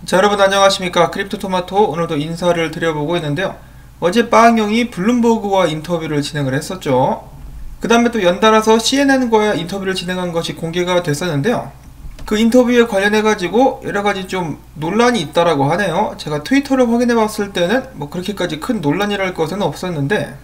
자, 여러분 안녕하십니까. 크립토토마토 오늘도 인사를 드려보고 있는데요. 어제 빵용이 블룸버그와 인터뷰를 진행을 했었죠. 그 다음에 또 연달아서 CNN과의 인터뷰를 진행한 것이 공개가 됐었는데요. 그 인터뷰에 관련해가지고 여러가지 좀 논란이 있다라고 하네요. 제가 트위터를 확인해봤을 때는 뭐 그렇게까지 큰 논란이랄 것은 없었는데,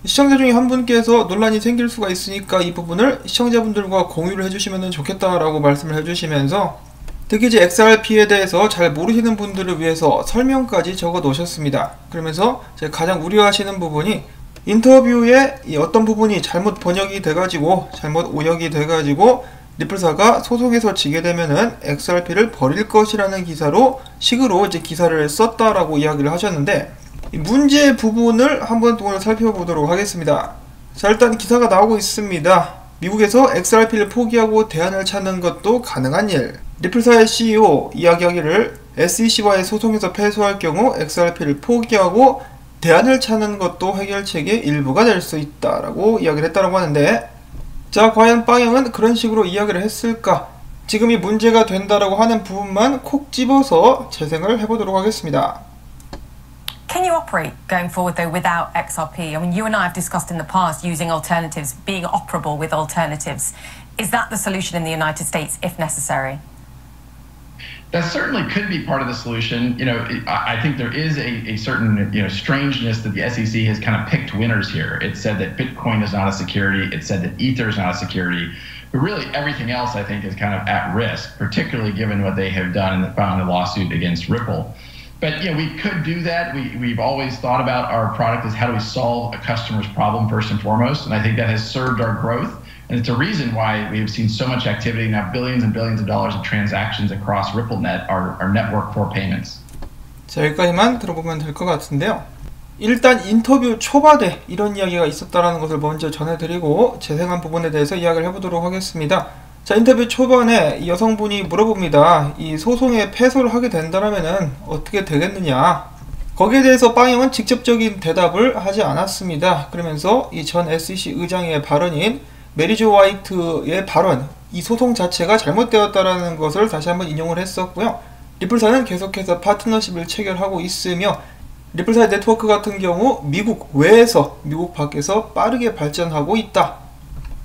시청자 중에 한 분께서 논란이 생길 수가 있으니까 이 부분을 시청자분들과 공유를 해주시면 좋겠다라고 말씀을 해주시면서, 특히 이제 XRP에 대해서 잘 모르시는 분들을 위해서 설명까지 적어 놓으셨습니다. 그러면서 제가 가장 우려하시는 부분이 인터뷰에 이 어떤 부분이 잘못 번역이 돼가지고 잘못 오역이 돼가지고 리플사가 소송에서 지게 되면은 XRP를 버릴 것이라는 식으로 이제 기사를 썼다라고 이야기를 하셨는데, 이 문제 부분을 한번 또 살펴보도록 하겠습니다. 자, 일단 기사가 나오고 있습니다. 미국에서 XRP를 포기하고 대안을 찾는 것도 가능한 일. 리플사의 CEO 이야기하기를 SEC와의 소송에서 패소할 경우 XRP를 포기하고 대안을 찾는 것도 해결책의 일부가 될 수 있다라고 이야기를 했다고 하는데, 자, 과연 빵형은 그런 식으로 이야기를 했을까? 지금 이 문제가 된다라고 하는 부분만 콕 집어서 재생을 해보도록 하겠습니다. Can you operate going forward though without XRP? I mean, you and I have discussed in the past using alternatives, being operable with alternatives. Is that the solution in the United States if necessary? That certainly could be part of the solution. I think there is a certain, strangeness that the SEC has kind of picked winners here. It said that Bitcoin is not a security. It said that Ether is not a security. But really everything else, I think, is kind of at risk, particularly given what they have done in filing a lawsuit against Ripple. But we could do that. We've always thought about our product as how do we solve a customer's problem first and foremost. And I think that has served our growth. And it's a reason why we have seen so much activity now, billions and billions of dollars of transactions across RippleNet, our network for payments. 자, 여기까지만 들어보면 될 것 같은데요. 일단 인터뷰 초반에 이런 이야기가 있었다라는 것을 먼저 전해드리고 재생한 부분에 대해서 이야기를 해보도록 하겠습니다. 자, 인터뷰 초반에 이 여성분이 물어봅니다. 이 소송에 패소를 하게 된다면은 어떻게 되겠느냐? 거기에 대해서 빵형은 직접적인 대답을 하지 않았습니다. 그러면서 이 전 SEC 의장의 발언인 메리조 화이트의 발언, 이 소송 자체가 잘못되었다라는 것을 다시 한번 인용을 했었고요. 리플사는 계속해서 파트너십을 체결하고 있으며, 리플사의 네트워크 같은 경우 미국 외에서 미국 밖에서 빠르게 발전하고 있다.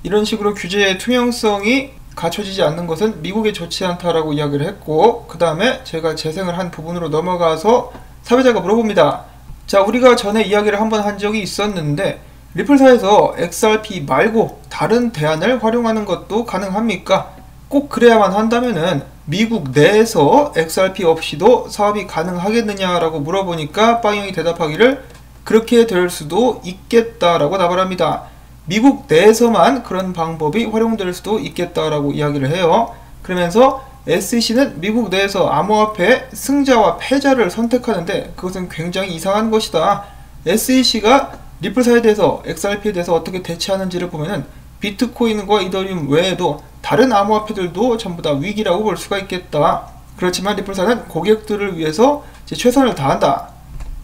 이런 식으로 규제의 투명성이 갖춰지지 않는 것은 미국에 좋지 않다라고 이야기를 했고, 그 다음에 제가 재생을 한 부분으로 넘어가서 사회자가 물어봅니다. 자, 우리가 전에 이야기를 한번 한 적이 있었는데 리플사에서 XRP 말고 다른 대안을 활용하는 것도 가능합니까? 꼭 그래야만 한다면은 미국 내에서 XRP 없이도 사업이 가능하겠느냐라고 물어보니까 빵형이 대답하기를 그렇게 될 수도 있겠다라고 답을 합니다. 미국 내에서만 그런 방법이 활용될 수도 있겠다라고 이야기를 해요. 그러면서 SEC는 미국 내에서 암호화폐 승자와 패자를 선택하는데 그것은 굉장히 이상한 것이다. SEC가 리플사에 대해서 XRP에 대해서 어떻게 대처하는지를 보면은 비트코인과 이더리움 외에도 다른 암호화폐들도 전부 다 위기라고 볼 수가 있겠다. 그렇지만 리플사는 고객들을 위해서 최선을 다한다.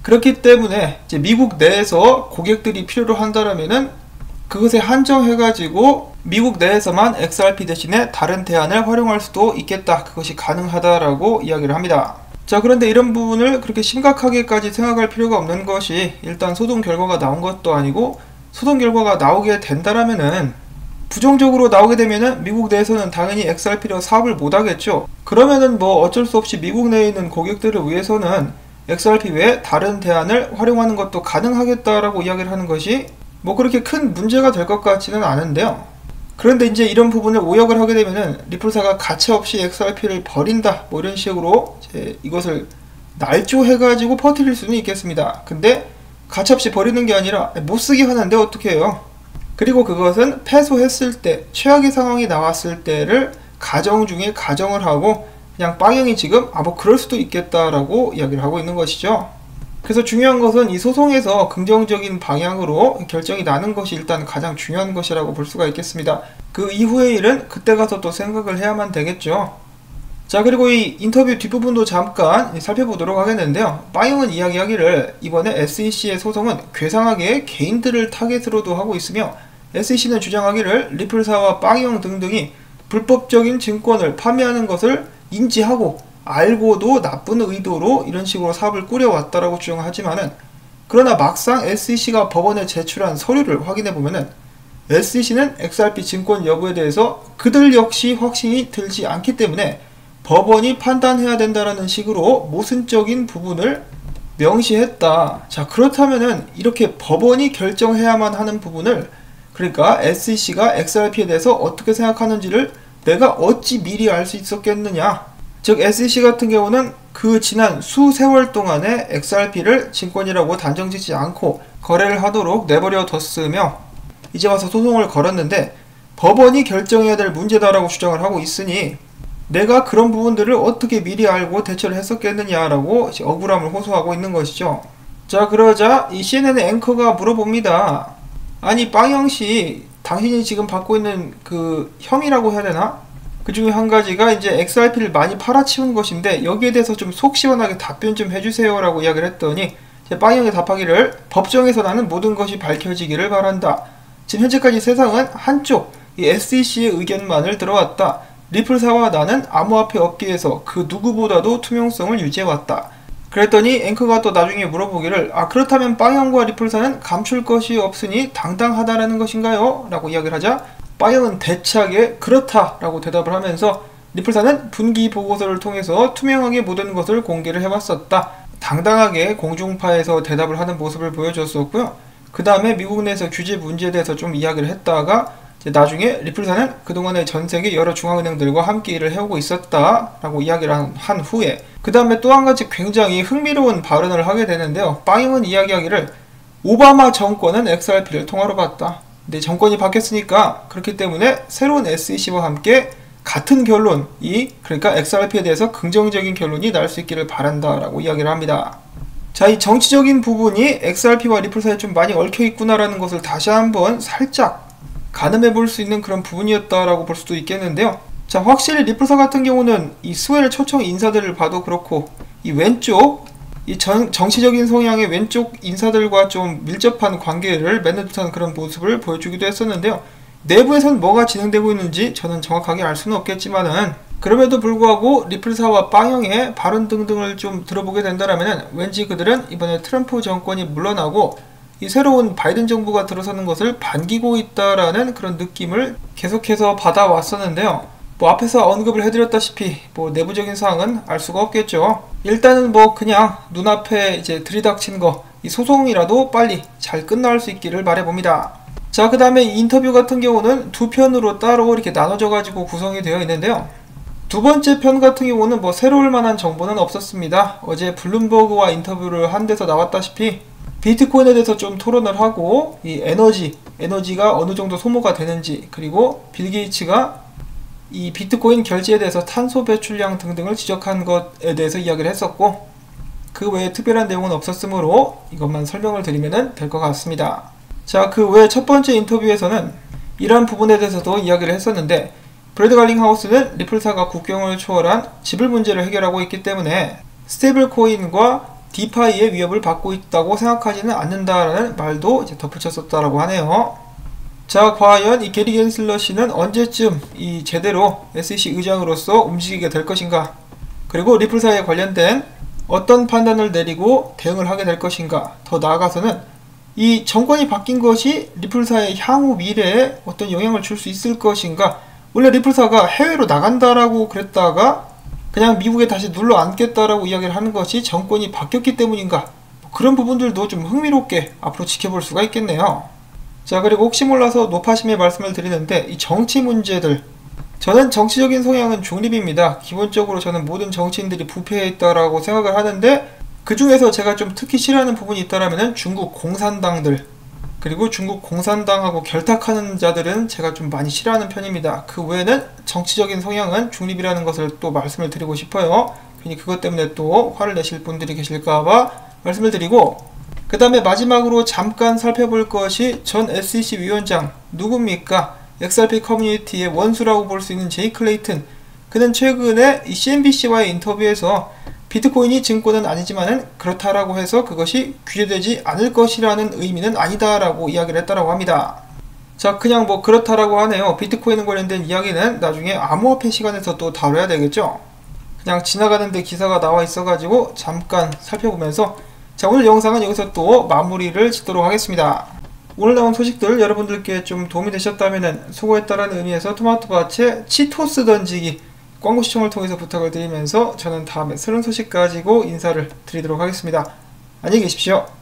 그렇기 때문에 미국 내에서 고객들이 필요로 한다면은 그것에 한정해가지고 미국 내에서만 XRP 대신에 다른 대안을 활용할 수도 있겠다. 그것이 가능하다라고 이야기를 합니다. 자, 그런데 이런 부분을 그렇게 심각하게까지 생각할 필요가 없는 것이, 일단 소송 결과가 나온 것도 아니고, 소송 결과가 나오게 된다라면은 부정적으로 나오게 되면은 미국 내에서는 당연히 XRP로 사업을 못 하겠죠. 그러면은 뭐 어쩔 수 없이 미국 내에 있는 고객들을 위해서는 XRP 외에 다른 대안을 활용하는 것도 가능하겠다라고 이야기를 하는 것이 뭐 그렇게 큰 문제가 될 것 같지는 않은데요. 그런데 이제 이런 부분을 오역을 하게 되면은 리플사가 가차없이 XRP를 버린다, 뭐 이런 식으로 이것을 날조해가지고 퍼뜨릴 수는 있겠습니다. 근데 가차없이 버리는 게 아니라 못쓰게 하는데 어떻게 해요? 그리고 그것은 패소했을 때, 최악의 상황이 나왔을 때를 가정 중에 가정을 하고 그냥 빵형이 지금 뭐 그럴 수도 있겠다라고 이야기를 하고 있는 것이죠. 그래서 중요한 것은 이 소송에서 긍정적인 방향으로 결정이 나는 것이 일단 가장 중요한 것이라고 볼 수가 있겠습니다. 그 이후의 일은 그때 가서 또 생각을 해야만 되겠죠. 자, 그리고 이 인터뷰 뒷부분도 잠깐 살펴보도록 하겠는데요. 빵형은 이야기하기를 이번에 SEC의 소송은 괴상하게 개인들을 타겟으로도 하고 있으며, SEC는 주장하기를 리플사와 빵형 등등이 불법적인 증권을 판매하는 것을 인지하고 알고도 나쁜 의도로 이런 식으로 사업을 꾸려왔다라고 주장하지만은, 그러나 막상 SEC가 법원에 제출한 서류를 확인해 보면은 SEC는 XRP 증권 여부에 대해서 그들 역시 확신이 들지 않기 때문에 법원이 판단해야 된다라는 식으로 모순적인 부분을 명시했다. 자, 그렇다면은 이렇게 법원이 결정해야만 하는 부분을, 그러니까 SEC가 XRP에 대해서 어떻게 생각하는지를 내가 어찌 미리 알 수 있었겠느냐. 즉 SEC 같은 경우는 그 지난 수세월 동안에 XRP를 증권이라고 단정짓지 않고 거래를 하도록 내버려 뒀으며 이제 와서 소송을 걸었는데 법원이 결정해야 될 문제다라고 주장을 하고 있으니 내가 그런 부분들을 어떻게 미리 알고 대처를 했었겠느냐라고 억울함을 호소하고 있는 것이죠. 자, 그러자 이 CNN의 앵커가 물어봅니다. 아니 빵형씨, 당신이 지금 받고 있는 그 혐의라고 해야 되나? 그 중에 한 가지가 이제 XRP를 많이 팔아치운 것인데 여기에 대해서 좀 속 시원하게 답변 좀 해주세요 라고 이야기를 했더니 빵형이 답하기를, 법정에서 나는 모든 것이 밝혀지기를 바란다. 지금 현재까지 세상은 한쪽 이 SEC의 의견만을 들어왔다. 리플사와 나는 암호화폐 업계에서 그 누구보다도 투명성을 유지해왔다. 그랬더니 앵커가 또 나중에 물어보기를, 그렇다면 빵형과 리플사는 감출 것이 없으니 당당하다라는 것인가요? 라고 이야기를 하자 빵형은 대차게 그렇다라고 대답을 하면서 리플사는 분기 보고서를 통해서 투명하게 모든 것을 공개를 해왔었다. 당당하게 공중파에서 대답을 하는 모습을 보여줬었고요. 그 다음에 미국 내에서 규제 문제에 대해서 좀 이야기를 했다가 나중에 리플사는 그동안에 전세계 여러 중앙은행들과 함께 일을 해오고 있었다라고 이야기를 한 후에 그 다음에 또 한 가지 굉장히 흥미로운 발언을 하게 되는데요. 빵형은 이야기하기를, 오바마 정권은 XRP를 통화로 봤다. 근데 정권이 바뀌었으니까 그렇기 때문에 새로운 SEC와 함께 같은 결론이, 그러니까 XRP에 대해서 긍정적인 결론이 날 수 있기를 바란다라고 이야기를 합니다. 자, 이 정치적인 부분이 XRP와 리플 사이에 좀 많이 얽혀 있구나라는 것을 다시 한번 살짝 가늠해 볼 수 있는 그런 부분이었다라고 볼 수도 있겠는데요. 자, 확실히 리플사 같은 경우는 이 스웰 초청 인사들을 봐도 그렇고 이 왼쪽 이 정치적인 성향의 왼쪽 인사들과 좀 밀접한 관계를 맺는 듯한 그런 모습을 보여주기도 했었는데요. 내부에선 뭐가 진행되고 있는지 저는 정확하게 알 수는 없겠지만은 그럼에도 불구하고 리플사와 빵형의 발언 등등을 좀 들어보게 된다면 왠지 그들은 이번에 트럼프 정권이 물러나고 이 새로운 바이든 정부가 들어서는 것을 반기고 있다라는 그런 느낌을 계속해서 받아왔었는데요. 앞에서 언급을 해드렸다시피 내부적인 사항은 알 수가 없겠죠. 일단은 그냥 눈앞에 이제 들이닥친 거, 이 소송이라도 빨리 잘 끝날 수 있기를 바라봅니다. 자, 그 다음에 인터뷰 같은 경우는 두 편으로 따로 이렇게 나눠져 가지고 구성이 되어 있는데요. 두 번째 편 같은 경우는 새로울 만한 정보는 없었습니다. 어제 블룸버그와 인터뷰를 한 데서 나왔다시피 비트코인에 대해서 좀 토론을 하고 이 에너지가 어느 정도 소모가 되는지, 그리고 빌 게이츠가 이 비트코인 결제에 대해서 탄소 배출량 등등을 지적한 것에 대해서 이야기를 했었고, 그 외에 특별한 내용은 없었으므로 이것만 설명을 드리면 될 것 같습니다. 자, 그 외에 첫 번째 인터뷰에서는 이러한 부분에 대해서도 이야기를 했었는데, 브래드 갈링하우스는 리플사가 국경을 초월한 지불 문제를 해결하고 있기 때문에 스테이블 코인과 디파이의 위협을 받고 있다고 생각하지는 않는다라는 말도 이제 덧붙였었다라고 하네요. 자, 과연 이 게리 겐슬러 씨는 언제쯤 이 제대로 SEC 의장으로서 움직이게 될 것인가, 그리고 리플사에 관련된 어떤 판단을 내리고 대응을 하게 될 것인가, 더 나아가서는 이 정권이 바뀐 것이 리플사의 향후 미래에 어떤 영향을 줄 수 있을 것인가. 원래 리플사가 해외로 나간다라고 그랬다가 그냥 미국에 다시 눌러 앉겠다라고 이야기를 하는 것이 정권이 바뀌었기 때문인가, 그런 부분들도 좀 흥미롭게 앞으로 지켜볼 수가 있겠네요. 자, 그리고 혹시 몰라서 노파심의 말씀을 드리는데, 이 정치 문제들, 저는 정치적인 성향은 중립입니다. 기본적으로 저는 모든 정치인들이 부패해 있다라고 생각을 하는데, 그 중에서 제가 좀 특히 싫어하는 부분이 있다라면 중국 공산당들, 그리고 중국 공산당하고 결탁하는 자들은 제가 좀 많이 싫어하는 편입니다. 그 외에는 정치적인 성향은 중립이라는 것을 또 말씀을 드리고 싶어요. 괜히 그것 때문에 또 화를 내실 분들이 계실까봐 말씀을 드리고, 그 다음에 마지막으로 잠깐 살펴볼 것이 전 SEC 위원장 누굽니까? XRP 커뮤니티의 원수라고 볼 수 있는 제이 클레이튼. 그는 최근에 이 CNBC와의 인터뷰에서 비트코인이 증권은 아니지만은 그렇다라고 해서 그것이 규제되지 않을 것이라는 의미는 아니다라고 이야기를 했다라고 합니다. 자, 그냥 그렇다라고 하네요. 비트코인 관련된 이야기는 나중에 암호화폐 시간에서 또 다뤄야 되겠죠. 그냥 지나가는데 기사가 나와 있어가지고 잠깐 살펴보면서 자, 오늘 영상은 여기서 또 마무리를 짓도록 하겠습니다. 오늘 나온 소식들 여러분들께 좀 도움이 되셨다면 수고했다라는 의미에서 토마토밭에 치토스 던지기 광고 시청을 통해서 부탁을 드리면서 저는 다음에 새로운 소식 가지고 인사를 드리도록 하겠습니다. 안녕히 계십시오.